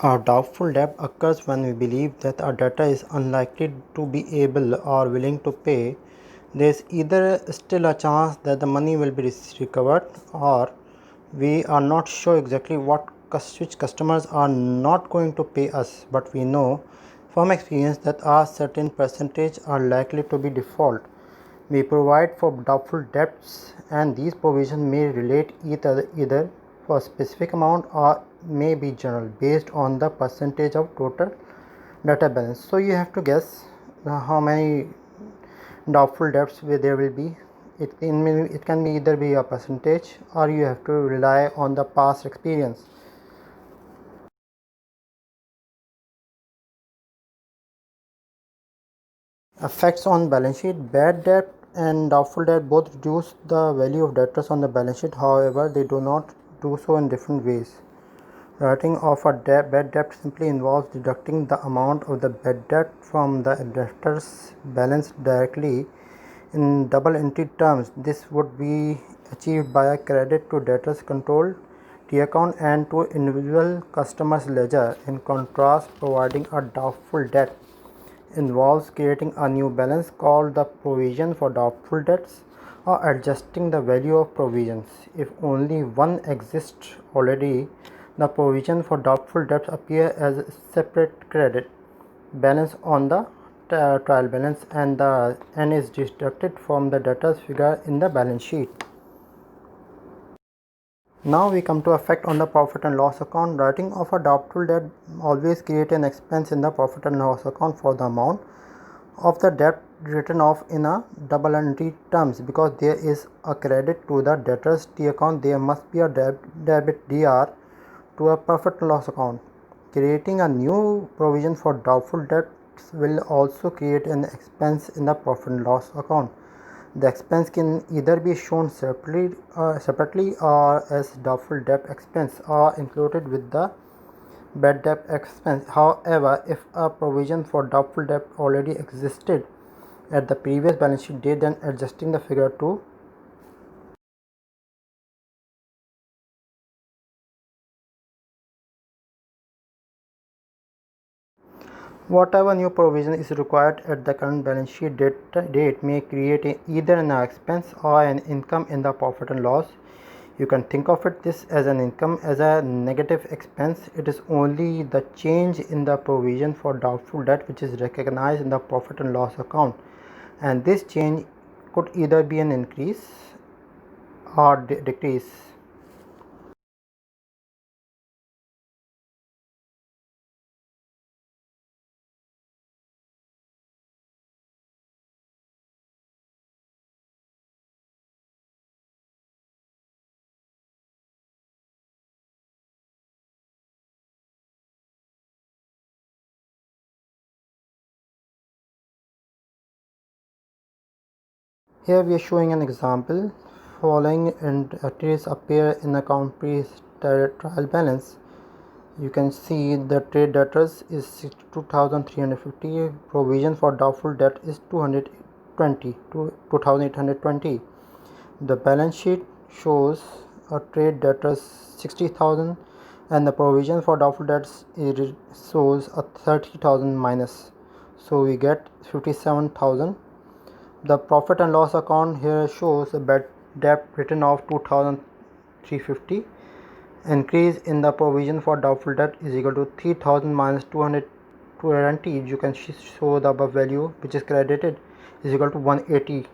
A doubtful debt occurs when we believe that our debtor is unlikely to be able or willing to pay. There is either still a chance that the money will be recovered, or we are not sure exactly which customers are not going to pay us, but we know from experience that a certain percentage are likely to be default. We provide for doubtful debts, and these provisions may relate either for a specific amount or may be general based on the percentage of total debtor balance. So you have to guess how many doubtful debts there will be. It can either be a percentage, or you have to rely on the past experience. Effects on balance sheet. Bad debt and doubtful debt both reduce the value of debtors on the balance sheet. However, they do not do so in different ways. Writing off a bad debt simply involves deducting the amount of the bad debt from the debtor's balance directly. In double entry terms, this would be achieved by a credit to debtors controlled T account and to individual customers ledger. In contrast, providing a doubtful debt involves creating a new balance called the provision for doubtful debts, or adjusting the value of provisions. If only one exists already, the provision for doubtful debts appear as a separate credit balance on the trial balance, and is deducted from the debtors figure in the balance sheet. Now we come to effect on the profit and loss account. Writing off a doubtful debt always create an expense in the profit and loss account for the amount of the debt written off in a double entry terms. Because there is a credit to the debtor's T account, there must be a debit DR to a profit and loss account. Creating a new provision for doubtful debts will also create an expense in the profit and loss account. The expense can either be shown separately or as doubtful debt expense, or included with the bad debt expense. However, if a provision for doubtful debt already existed at the previous balance sheet date, then adjusting the figure to whatever new provision is required at the current balance sheet date may create either an expense or an income in the profit and loss. You can think of this as an income, as a negative expense. It is only the change in the provision for doubtful debt which is recognized in the profit and loss account, and this change could either be an increase or decrease. Here we are showing an example. Following entries appear in account pre-trial balance. You can see the trade debtors is 62,350. Provision for doubtful debt is 2,820. The balance sheet shows a trade debtors 60,000, and the provision for doubtful debts shows a 30,000 minus. So we get 57,000. The profit and loss account here shows a bad debt written off 2,350. Increase in the provision for doubtful debt is equal to 3,000 minus 220. You can show the above value which is credited is equal to $180.